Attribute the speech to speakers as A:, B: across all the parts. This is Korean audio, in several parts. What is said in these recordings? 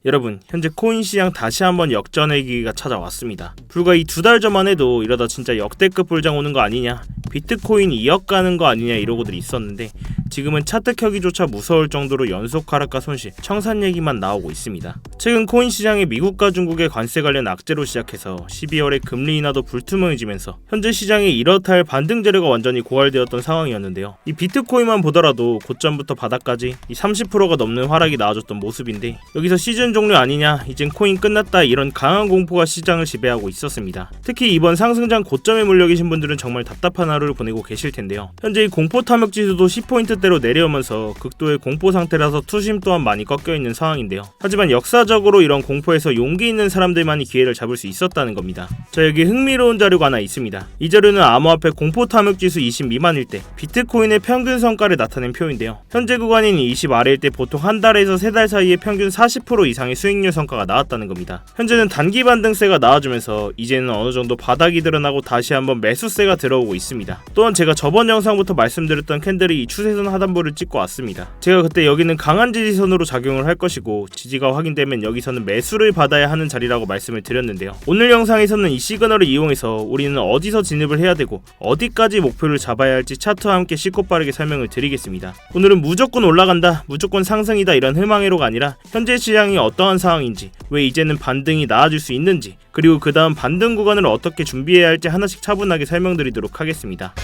A: 여러분, 현재 코인 시장 다시 한번 역전의 기회가 찾아왔습니다. 불과 이 2달 전만 해도 이러다 진짜 역대급 불장 오는 거 아니냐, 비트코인 2억 가는 거 아니냐 이러고들 있었는데 지금은 차트 켜기조차 무서울 정도로 연속 하락과 손실, 청산 얘기만 나오고 있습니다. 최근 코인 시장이 미국과 중국의 관세 관련 악재로 시작해서 12월에 금리 인하도 불투명해지면서 현재 시장에 이렇다 할 반등 재료가 완전히 고갈되었던 상황이었는데요. 이 비트코인만 보더라도 고점부터 바닥까지 이 30%가 넘는 하락이 나와줬던 모습인데 여기서 시즌 종료 아니냐, 이젠 코인 끝났다, 이런 강한 공포가 시장을 지배하고 있었습니다. 특히 이번 상승장 고점에 몰려 계신 분들은 정말 답답한 하루를 보내고 계실 텐데요. 현재 이 공포 탐욕 지수도 10포인트대로 내려오면서 극도의 공포 상태라서 투심 또한 많이 꺾여 있는 상황인데요. 하지만 역사적으로 이런 공포에서 용기 있는 사람들만이 기회를 잡을 수 있었다는 겁니다. 자, 여기 흥미로운 자료가 하나 있습니다. 이 자료는 암호화폐 공포 탐욕 지수 20 미만일 때 비트코인의 평균 성과를 나타낸 표인데요. 현재 구간인 20 아래일 때 보통 한 달에서 3달 사이에 평균 40% 이상의 수익률 성과가 나왔다는 겁니다. 현재는 단기 반등세가 나와주면서 이제는 어느 정도 바닥이 드러나고 다시 한번 매수세가 들어오고 있습니다. 또한 제가 저번 영상부터 말씀드렸던 캔들이 이 추세선 하단부를 찍고 왔습니다. 제가 그때 여기는 강한 지지선으로 작용을 할 것이고 지지가 확인되면 여기서는 매수를 받아야 하는 자리라고 말씀을 드렸는데요. 오늘 영상에서는 이 시그널을 이용해서 우리는 어디서 진입을 해야 되고 어디까지 목표를 잡아야 할지 차트와 함께 쉽고 빠르게 설명을 드리겠습니다. 오늘은 무조건 올라간다, 무조건 상승이다 이런 희망회로가 아니라 현재 시장이 어떠한 상황인지, 왜 이제는 반등이 나아질 수 있는지, 그리고 그 다음 반등 구간을 어떻게 준비해야 할지 하나씩 차분하게 설명드리도록 하겠습니다.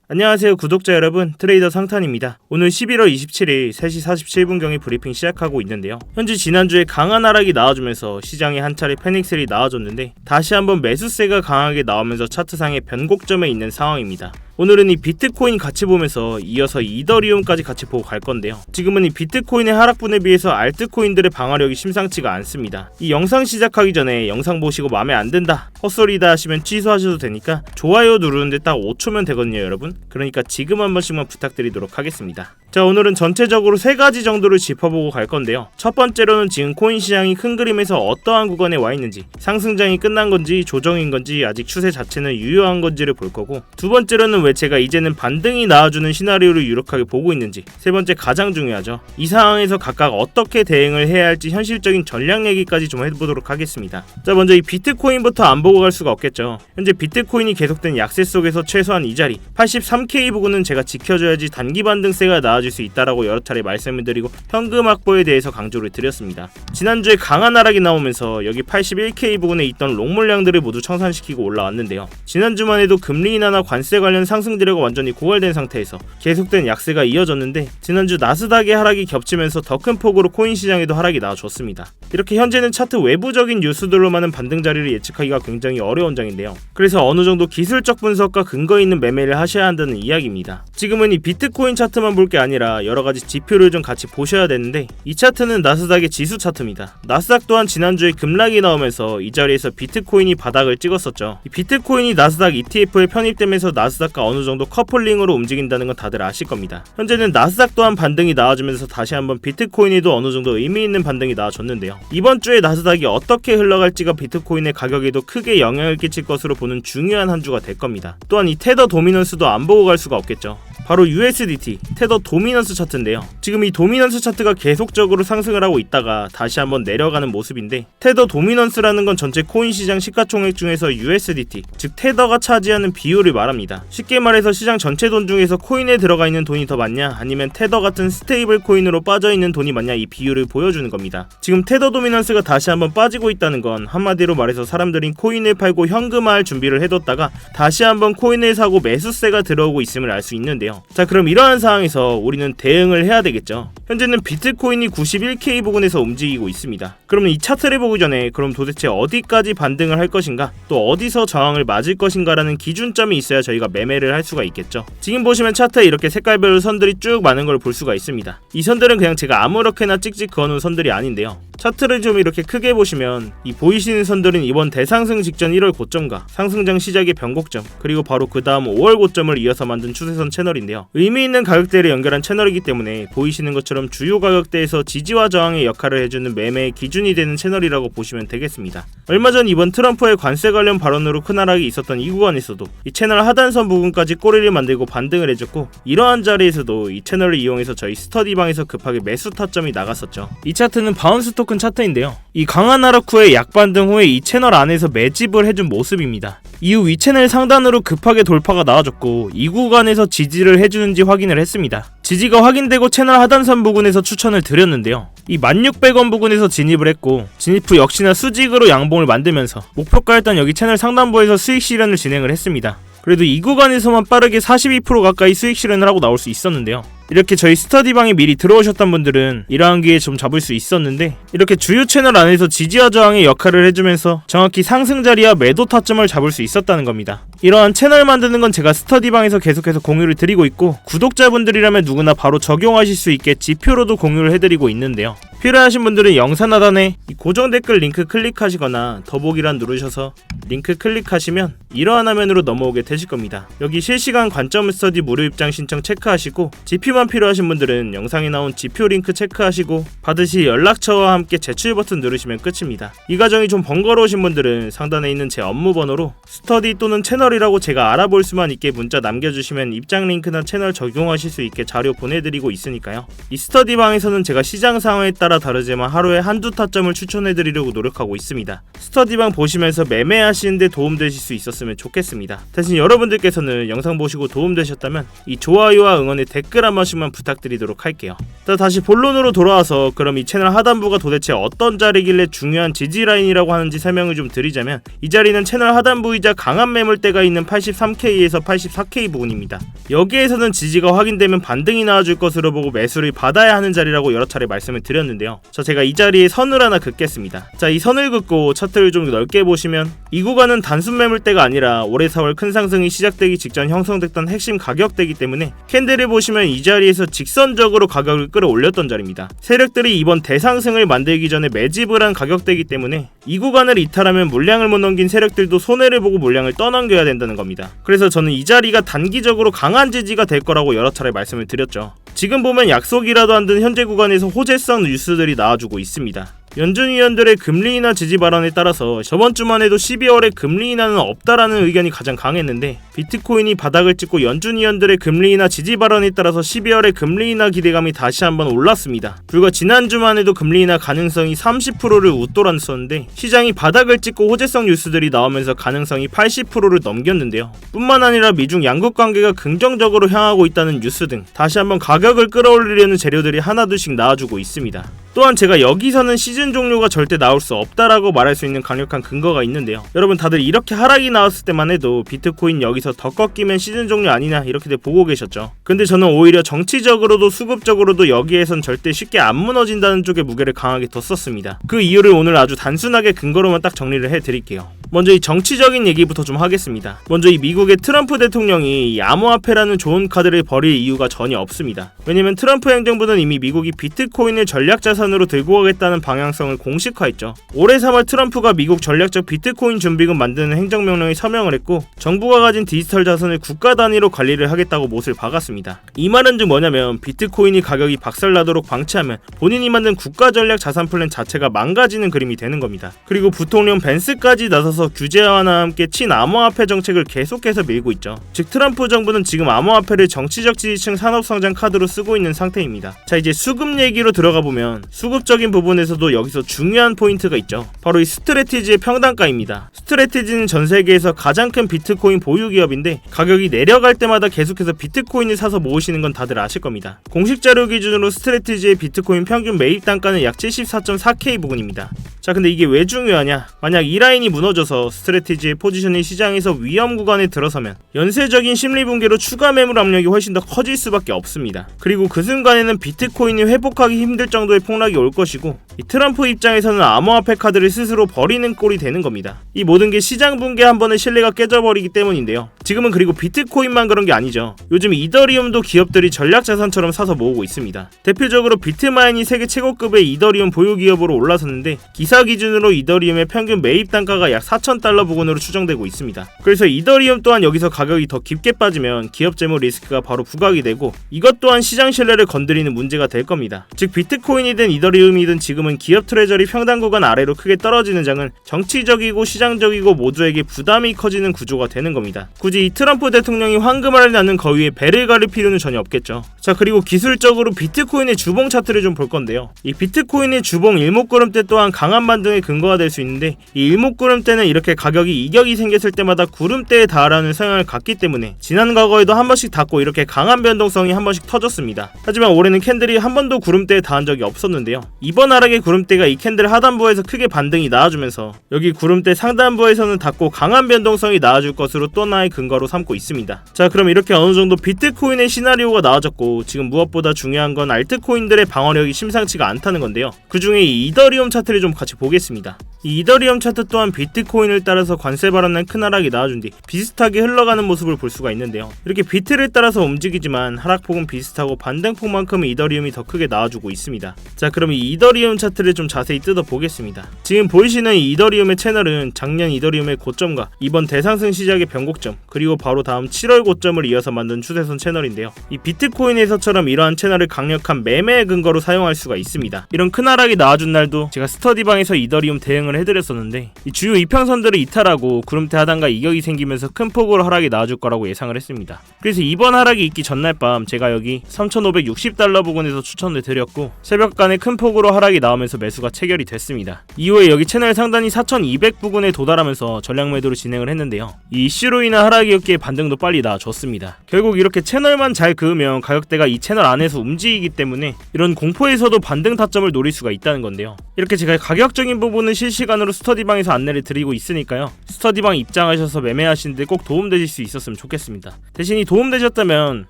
A: 안녕하세요 구독자 여러분, 트레이더 상탄입니다. 오늘 11월 27일 3시 47분경에 브리핑 시작하고 있는데요. 현재 지난주에 강한 하락이 나와주면서 시장에 한 차례 패닉셀이 나와줬는데 다시 한번 매수세가 강하게 나오면서 차트상의 변곡점에 있는 상황입니다. 오늘은 이 비트코인 같이 보면서 이어서 이더리움까지 같이 보고 갈 건데요. 지금은 이 비트코인의 하락분에 비해서 알트코인들의 방어력이 심상치가 않습니다. 이 영상 시작하기 전에 영상 보시고 마음에 안 든다, 헛소리다 하시면 취소하셔도 되니까 좋아요 누르는데 딱 5초면 되거든요 여러분. 그러니까 지금 한 번씩만 부탁드리도록 하겠습니다. 자, 오늘은 전체적으로 3가지 정도를 짚어보고 갈 건데요. 첫 번째로는 지금 코인 시장이 큰 그림에서 어떠한 구간에 와 있는지, 상승장이 끝난 건지 조정인 건지 아직 추세 자체는 유효한 건지를 볼 거고, 두 번째로는 왜 제가 이제는 반등이 나와주는 시나리오를 유력하게 보고 있는지, 세 번째 가장 중요하죠. 이 상황에서 각각 어떻게 대응을 해야 할지 현실적인 전략 얘기까지 좀 해보도록 하겠습니다. 자, 먼저 이 비트코인부터 안 보고 갈 수가 없겠죠. 현재 비트코인이 계속된 약세 속에서 최소한 이 자리 83K 부근은 제가 지켜줘야지 단기 반등세가 나와줄 수 있다라고 여러 차례 말씀을 드리고 현금 확보에 대해서 강조를 드렸습니다. 지난주에 강한 하락이 나오면서 여기 81K 부근에 있던 롱 물량들을 모두 청산시키고 올라왔는데요. 지난주만 해도 금리 인하나 관세 관련 상승 재료가 완전히 고갈된 상태에서 계속된 약세가 이어졌는데 지난주 나스닥의 하락이 겹치면서 더 큰 폭으로 코인 시장에도 하락이 나와줬습니다. 이렇게 현재는 차트 외부적인 뉴스들로만은 반등 자리를 예측하기가 굉장히 어려운 장인데요. 그래서 어느 정도 기술적 분석과 근거 있는 매매를 하셔야 한다는 이야기입니다. 지금은 이 비트코인 차트만 볼 게 아니라 여러 가지 지표를 좀 같이 보셔야 되는데, 이 차트는 나스닥의 지수 차트입니다. 나스닥 또한 지난주에 급락이 나오면서 이 자리에서 비트코인이 바닥을 찍었었죠. 이 비트코인이 나스닥 ETF에 편입되면서 나스닥과 어느 정도 커플링으로 움직인다는 건 다들 아실 겁니다. 현재는 나스닥 또한 반등이 나와주면서 다시 한번 비트코인에도 어느 정도 의미 있는 반등이 나와줬는데요. 이번 주에 나스닥이 어떻게 흘러갈지가 비트코인의 가격에도 크게 영향을 끼칠 것으로 보는 중요한 한 주가 될 겁니다. 또한 이 테더 도미넌스도 안 보고 갈 수가 없겠죠. 바로 USDT, 테더 도미넌스 차트인데요. 지금 이 도미넌스 차트가 계속적으로 상승을 하고 있다가 다시 한번 내려가는 모습인데, 테더 도미넌스라는 건 전체 코인 시장 시가총액 중에서 USDT, 즉 테더가 차지하는 비율을 말합니다. 쉽게 말해서 시장 전체 돈 중에서 코인에 들어가 있는 돈이 더 많냐, 아니면 테더 같은 스테이블 코인으로 빠져있는 돈이 많냐, 이 비율을 보여주는 겁니다. 지금 테더 도미넌스가 다시 한번 빠지고 있다는 건 한마디로 말해서 사람들이 코인을 팔고 현금화할 준비를 해뒀다가 다시 한번 코인을 사고 매수세가 들어오고 있음을 알 수 있는데요. 자, 그럼 이러한 상황에서 우리는 대응을 해야 되겠죠. 현재는 비트코인이 91K 부근에서 움직이고 있습니다. 그러면 이 차트를 보기 전에 그럼 도대체 어디까지 반등을 할 것인가, 또 어디서 저항을 맞을 것인가 라는 기준점이 있어야 저희가 매매를 할 수가 있겠죠. 지금 보시면 차트에 이렇게 색깔별로 선들이 쭉 많은 걸 볼 수가 있습니다. 이 선들은 그냥 제가 아무렇게나 찍찍 그어놓은 선들이 아닌데요. 차트를 좀 이렇게 크게 보시면 이 보이시는 선들은 이번 대상승 직전 1월 고점과 상승장 시작의 변곡점, 그리고 바로 그 다음 5월 고점을 이어서 만든 추세선 채널인데요. 의미 있는 가격대를 연결한 채널이기 때문에 보이시는 것처럼 주요 가격대에서 지지와 저항의 역할을 해주는 매매의 기준이 되는 채널이라고 보시면 되겠습니다. 얼마 전 이번 트럼프의 관세 관련 발언으로 큰 하락이 있었던 이 구간에서도 이 채널 하단선 부분까지 꼬리를 만들고 반등을 해줬고, 이러한 자리에서도 이 채널을 이용해서 저희 스터디방에서 급하게 매수 타점이 나갔었죠. 이 차트는 바운스 토큰 차트인데요. 이 강한 하락 후에 약반등 후에 이 채널 안에서 매집을 해준 모습입니다. 이후 위 채널 상단으로 급하게 돌파가 나와줬고, 이 구간에서 지지를 해주는지 확인을 했습니다. 지지가 확인되고 채널 하단선 부근에서 추천을 드렸는데요. 이 1600원 부근에서 진입을 했고, 진입 후 역시나 수직으로 양봉을 만들면서 목표가였던 여기 채널 상단부에서 수익 실현을 진행을 했습니다. 그래도 이 구간에서만 빠르게 42% 가까이 수익 실현을 하고 나올 수 있었는데요. 이렇게 저희 스터디방에 미리 들어오셨던 분들은 이러한 기회에 좀 잡을 수 있었는데, 이렇게 주요 채널 안에서 지지와 저항의 역할을 해주면서 정확히 상승 자리와 매도 타점을 잡을 수 있었다는 겁니다. 이러한 채널 만드는 건 제가 스터디방에서 계속해서 공유를 드리고 있고, 구독자분들이라면 누구나 바로 적용하실 수 있게 지표로도 공유를 해드리고 있는데요. 필요하신 분들은 영상 하단에 이 고정 댓글 링크 클릭하시거나 더보기란 누르셔서 링크 클릭하시면 이러한 화면으로 넘어오게 되실 겁니다. 여기 실시간 관점 스터디 무료 입장 신청 체크하시고, 지표만 필요하신 분들은 영상에 나온 지표 링크 체크하시고 받으실 연락처와 함께 제출 버튼 누르시면 끝입니다. 이 과정이 좀 번거로우신 분들은 상단에 있는 제 업무 번호로 스터디 또는 채널이라고 제가 알아볼 수만 있게 문자 남겨주시면 입장 링크나 채널 적용하실 수 있게 자료 보내드리고 있으니까요. 이 스터디방에서는 제가 시장 상황에 따라 다르지만 하루에 한두 타점을 추천해드리려고 노력하고 있습니다. 스터디방 보시면서 매매하시는데 도움되실 수 있었으면 좋겠습니다. 대신 여러분들께서는 영상 보시고 도움되셨다면 이 좋아요와 응원의 댓글 한 번씩만 부탁드리도록 할게요. 자, 다시 본론으로 돌아와서 그럼 이 채널 하단부가 도대체 어떤 자리길래 중요한 지지 라인이라고 하는지 설명을 좀 드리자면, 이 자리는 채널 하단부이자 강한 매물대가 있는 83K에서 84K 부분입니다. 여기에서는 지지가 확인되면 반등이 나와줄 것으로 보고 매수를 받아야 하는 자리라고 여러 차례 말씀을 드렸는데요. 제가 이 자리에 선을 하나 긋겠습니다. 자, 이 선을 긋고 차트를 좀 넓게 보시면 이 구간은 단순 매물대가 아니라 올해 4월 큰 상승이 시작되기 직전 형성됐던 핵심 가격대이기 때문에 캔들을 보시면 이 자리에서 직선적으로 가격을 끌어올렸던 자리입니다. 세력들이 이번 대상승을 만들기 전에 매집을 한 가격대이기 때문에 이 구간을 이탈하면 물량을 못 넘긴 세력들도 손해를 보고 물량을 떠넘겨야 된다는 겁니다. 그래서 저는 이 자리가 단기적으로 강한 지지가 될 거라고 여러 차례 말씀을 드렸죠. 지금 보면 약속이라도 안 든 현재 구간에서 호재성 뉴스들이 나와주고 있습니다. 연준 위원들의 금리 인하 지지 발언에 따라서 저번 주만 해도 12월에 금리 인하는 없다라는 의견이 가장 강했는데, 비트코인이 바닥을 찍고 연준 위원들의 금리 인하 지지 발언에 따라서 12월에 금리 인하 기대감이 다시 한번 올랐습니다. 불과 지난주만 해도 금리 인하 가능성이 30%를 웃돌았었는데 시장이 바닥을 찍고 호재성 뉴스들이 나오면서 가능성이 80%를 넘겼는데요. 뿐만 아니라 미중 양국 관계가 긍정적으로 향하고 있다는 뉴스 등 다시 한번 가격을 끌어올리려는 재료들이 하나둘씩 나와주고 있습니다. 또한 제가 여기서는 시즌 종료가 절대 나올 수 없다라고 말할 수 있는 강력한 근거가 있는데요. 여러분 다들 이렇게 하락이 나왔을 때만 해도 비트코인 여기서 더 꺾이면 시즌 종료 아니냐 이렇게들 보고 계셨죠. 근데 저는 오히려 정치적으로도 수급적으로도 여기에선 절대 쉽게 안 무너진다는 쪽에 무게를 강하게 뒀었습니다. 그 이유를 오늘 아주 단순하게 근거로만 딱 정리를 해드릴게요. 먼저 이 정치적인 얘기부터 좀 하겠습니다. 먼저 이 미국의 트럼프 대통령이 이 암호화폐라는 좋은 카드를 버릴 이유가 전혀 없습니다. 왜냐면 트럼프 행정부는 이미 미국이 비트코인을 전략자산으로 들고 가겠다는 방향성을 공식화했죠. 올해 3월 트럼프가 미국 전략적 비트코인 준비금 만드는 행정명령에 서명을 했고, 정부가 가진 디지털 자산을 국가 단위로 관리를 하겠다고 못을 박았습니다. 이 말은 즉 뭐냐면 비트코인이 가격이 박살나도록 방치하면 본인이 만든 국가 전략 자산 플랜 자체가 망가지는 그림이 되는 겁니다. 그리고 부통령 벤스까지 나서서 규제와나 함께 친암호화폐 정책을 계속해서 밀고 있죠. 즉 트럼프 정부는 지금 암호화폐를 정치적 지지층 산업성장 카드로 쓰고 있는 상태입니다. 자, 이제 수급 얘기로 들어가 보면 수급적인 부분에서도 여기서 중요한 포인트가 있죠. 바로 이 스트래티지의 평단가입니다. 스트래티지는 전 세계에서 가장 큰 비트코인 보유 기업인데 가격이 내려갈 때마다 계속해서 비트코인을 사서 모으시는 건 다들 아실 겁니다. 공식 자료 기준으로 스트래티지의 비트코인 평균 매입 단가는 약 74.4K 부근입니다. 자, 근데 이게 왜 중요하냐? 만약 이 라인이 무너져서 스트래티지의 포지션이 시장에서 위험 구간에 들어서면 연쇄적인 심리 붕괴로 추가 매물 압력이 훨씬 더 커질 수밖에 없습니다. 그리고 그 순간에는 비트코인이 회복하기 힘들 정도의 폭락이 올 것이고, 이 트럼프 입장에서는 암호화폐 카드를 스스로 버리는 꼴이 되는 겁니다. 이 모든 게 시장 붕괴 한 번에 신뢰가 깨져버리기 때문인데요. 지금은 그리고 비트코인만 그런 게 아니죠. 요즘 이더리움도 기업들이 전략자산처럼 사서 모으고 있습니다. 대표적으로 비트마인이 세계 최고급의 이더리움 보유 기업으로 올라섰는데 기사 기준으로 이더리움의 평균 매입 단가가 약 4,000달러 부근으로 추정되고 있습니다. 그래서 이더리움 또한 여기서 가격이 더 깊게 빠지면 기업 재무 리스크가 바로 부각이 되고 이것 또한 시장 신뢰를 건드리는 문제가 될 겁니다. 즉 비트코인이든 이더리움이든 지금은 기업 트레저리 평단 구간 아래로 크게 떨어지는 장은 정치적이고 시장적이고 모두에게 부담이 커지는 구조가 되는 겁니다. 굳이 이 트럼프 대통령이 황금알을 낳는 거위에 배를 가릴 필요는 전혀 없겠죠. 자, 그리고 기술적으로 비트코인의 주봉 차트를 좀 볼 건데요. 이 비트코인의 주봉 일목구름대 또한 강한 반등의 근거가 될 수 있는데 이 일목구름대는 이렇게 가격이 이격이 생겼을 때마다 구름대에 달하는 성향을 갖기 때문에 지난 과거에도 한 번씩 닿고 이렇게 강한 변동성이 한 번씩 터졌습니다. 하지만 올해는 캔들이 한 번도 구름대에 닿은 적이 없었는데요. 이번 하락의 구름대가 이 캔들 하단부에서 크게 반등이 나와주면서 여기 구름대 상단부에서는 닿고 강한 변동성이 나와줄 것으로 또 하나의 근거로 삼고 있습니다. 자, 그럼 이렇게 어느정도 비트코인의 시나리오가 나와졌고 지금 무엇보다 중요한 건 알트코인들의 방어력이 심상치가 않다는 건데요. 그 중에 이 이더리움 차트를 좀 같이 보겠습니다. 이 이더리움 차트 또한 비트코인을 따라서 관세 발언난 큰 하락이 나와준 뒤 비슷하게 흘러가는 모습을 볼 수가 있는데요. 이렇게 비트를 따라서 움직이지만 하락폭은 비슷하고 반등폭만큼은 이더리움이 더 크게 나와주고 있습니다. 자, 그럼 이 이더리움 차트를 좀 자세히 뜯어보겠습니다. 지금 보이시는 이 이더리움의 채널은 작년 이더리움의 고점과 이번 대상승 시작의 변곡점 그리고 바로 다음 7월 고점을 이어서 만든 추세선 채널인데요. 이 비트코인에서처럼 이러한 채널을 강력한 매매의 근거로 사용할 수가 있습니다. 이런 큰 하락이 나와준 날도 제가 스터디방에서 이더리움 대응을 해드렸었는데 이 주요 이평선들을 이탈하고 구름대 하단과 이격이 생기면서 큰 폭으로 하락이 나와줄 거라고 예상을 했습니다. 그래서 이번 하락이 있기 전날 밤 제가 여기 3,560달러 부근에서 추천을 드렸고 새벽간에 큰 폭으로 하락이 나오면서 매수가 체결이 됐습니다. 이후에 여기 채널 상단이 4,200 부근에 도달하면서 전략 매도를 진행을 했는데요. 이 이슈로 인한 하락이었기에 반등도 빨리 나와줬습니다. 결국 이렇게 채널만 잘 그으면 가격대가 이 채널 안에서 움직이기 때문에 이런 공포에서도 반등 타점을 노릴 수가 있다는 건데요. 이렇게 제가 가격적인 부분은 실시간으로 스터디방에서 안내를 드리고 있으니까요. 스터디방 입장하셔서 매매하시는데 꼭 도움되실 수 있었으면 좋겠습니다. 대신 이 도움되셨다면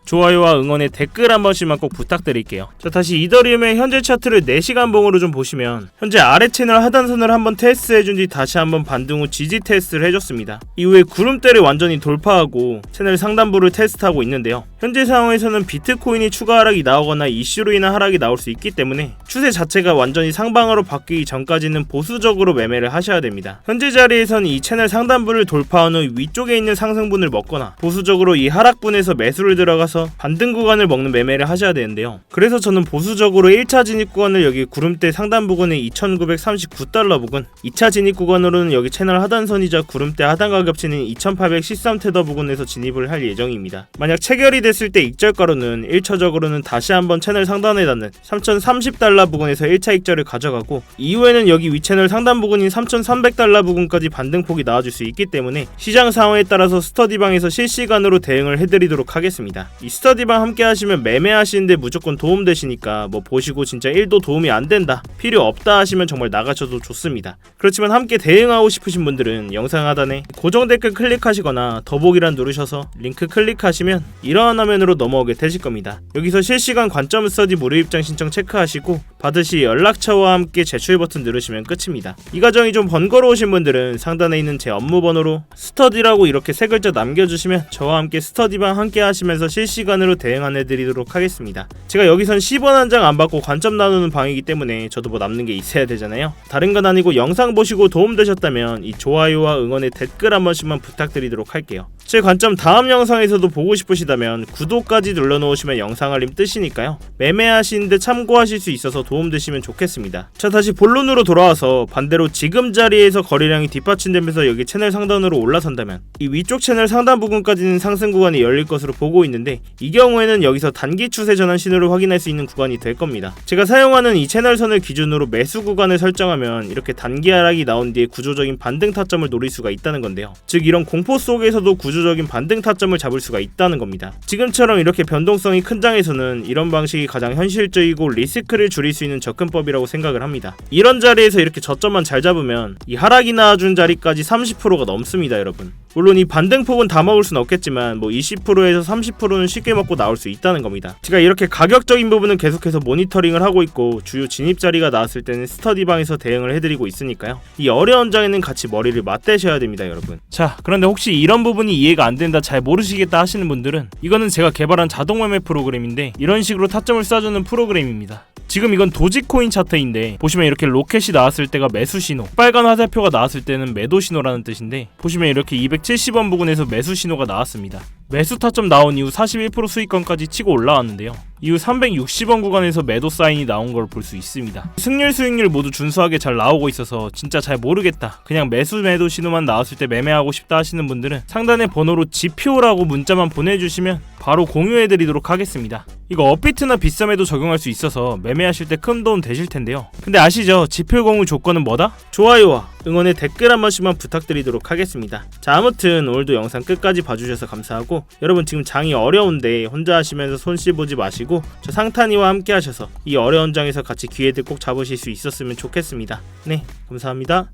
A: 좋아요와 응원의 댓글 한 번씩만 꼭 부탁드릴게요. 자, 다시 이더리움의 현재 차트를 4시간 봉으로 좀 보시면 현재 아래 채널 하단선을 한번 테스트해준 뒤 다시 한번 반등 후 지지 테스트를 해줬습니다. 이후에 구름대를 완전히 돌파하고 채널 상단부를 테스트하고 있는데요. 현재 상황에서는 비트코인이 추가 하락이 나오거나 이슈로 인한 하락이 나올 수 있기 때문에 추세 자체가 완전히 상방으로 바뀌기 전까지는 보수적으로 매매를 하셔야 됩니다. 현재 자리에선 이 채널 상단부를 돌파한 후 위쪽에 있는 상승분을 먹거나 보수적으로 이 하락분에서 매수를 들어가서 반등 구간을 먹는 매매를 하셔야 되는데요. 그래서 저는 보수적으로 1차 진입 구간을 여기 구름대 상단 부근의 2,939달러 부근, 2차 진입 구간으로는 여기 채널 하단선이자 구름대 하단과 겹치는 2,813테더 부근에서 진입을 할 예정입니다. 만약 체결이 됐을 때 익절가로는 1차적으로는 다시 한번 채널 상단에 닿는 3,030달러 부근에서 1차 익절을 가져가고 이후에는 여기 위채널 상단 부근인 3,300달러 부근까지 반등폭이 나와줄 수 있기 때문에 시장 상황에 따라서 스터디방에서 실시간으로 대응을 해드리도록 하겠습니다. 이 스터디방 함께 하시면 매매하시는데 무조건 도움되시니까 뭐 보시고 진짜 1도 도움이 안 된다, 필요 없다 하시면 정말 나가셔도 좋습니다. 그렇지만 함께 대응하고 싶으신 분들은 영상 하단에 고정 댓글 클릭하시거나 더보기란 누르셔서 링크 클릭하시면 이러한 화면으로 넘어오게 되실 겁니다. 여기서 실시간 관점 스터디 무료 입장 신청 체크하시고 받으실 연락처와 함께 제출 버튼 누르시면 끝입니다. 이 과정이 좀 번거로우신 분들은 상단에 있는 제 업무 번호로 스터디라고 이렇게 세 글자 남겨주시면 저와 함께 스터디방 함께 하시면서 실시간으로 대응 안내드리도록 하겠습니다. 제가 여기선 10원 한 장 안 받고 관점 나누는 방이기 때문에 저도 뭐 남는 게 있어야 되잖아요. 다른 건 아니고 영상 보시고 도움되셨다면 이 좋아요와 응원의 댓글 한 번씩만 부탁드리도록 할게요. 제 관점 다음 영상에서도 보고 싶으시다면 구독까지 눌러놓으시면 영상 알림 뜨시니까요. 매매하시는데 참고하실 수 있어서 도움되시면 좋겠습니다. 자, 다시 본론으로 돌아와서 반대로 지금 자리에서 거래량이 뒷받침되면서 여기 채널 상단으로 올라선다면 이 위쪽 채널 상단 부분까지는 상승 구간이 열릴 것으로 보고 있는데 이 경우에는 여기서 단기 추세 전환 신호를 확인할 수 있는 구간이 될 겁니다. 제가 사용하는 이 채널선을 기준으로 매수 구간을 설정하면 이렇게 단기 하락이 나온 뒤에 구조적인 반등 타점을 노릴 수가 있다는 건데요. 즉 이런 공포 속에서도 구조적인 반등 타점을 잡을 수가 있다는 겁니다. 지금처럼 이렇게 변동성이 큰 장에서는 이런 방식이 가장 현실적이고 리스크를 줄일 수 수 있는 접근법이라고 생각을 합니다. 이런 자리에서 이렇게 저점만 잘 잡으면 이 하락이 나와준 자리까지 30%가 넘습니다, 여러분. 물론 이 반등폭은 다 먹을 순 없겠지만 20%에서 30%는 쉽게 먹고 나올 수 있다는 겁니다. 제가 이렇게 가격적인 부분은 계속해서 모니터링을 하고 있고 주요 진입 자리가 나왔을 때는 스터디방에서 대응을 해드리고 있으니까요. 이 어려운 장에는 같이 머리를 맞대셔야 됩니다, 여러분. 자, 그런데 혹시 이런 부분이 이해가 안 된다, 잘 모르시겠다 하시는 분들은 이거는 제가 개발한 자동 매매 프로그램인데 이런 식으로 타점을 쏴주는 프로그램입니다. 지금 이건 도지코인 차트인데 보시면 이렇게 로켓이 나왔을 때가 매수 신호, 빨간 화살표가 나왔을 때는 매도 신호라는 뜻인데 보시면 이렇게 270원 부근에서 매수 신호가 나왔습니다. 매수 타점 나온 이후 41% 수익권까지 치고 올라왔는데요. 이후 360원 구간에서 매도 사인이 나온 걸 볼 수 있습니다. 승률 수익률 모두 준수하게 잘 나오고 있어서 진짜 잘 모르겠다, 그냥 매수 매도 신호만 나왔을 때 매매하고 싶다 하시는 분들은 상단의 번호로 지표라고 문자만 보내주시면 바로 공유해드리도록 하겠습니다. 이거 업비트나 빗썸에도 적용할 수 있어서 매매하실 때 큰 도움 되실 텐데요. 근데 아시죠? 지표 공유 조건은 뭐다? 좋아요와 응원의 댓글 한 번씩만 부탁드리도록 하겠습니다. 자, 아무튼 오늘도 영상 끝까지 봐주셔서 감사하고, 여러분 지금 장이 어려운데 혼자 하시면서 손실 보지 마시고 저 상탄이와 함께 하셔서 이 어려운 장에서 같이 기회들 꼭 잡으실 수 있었으면 좋겠습니다. 네, 감사합니다.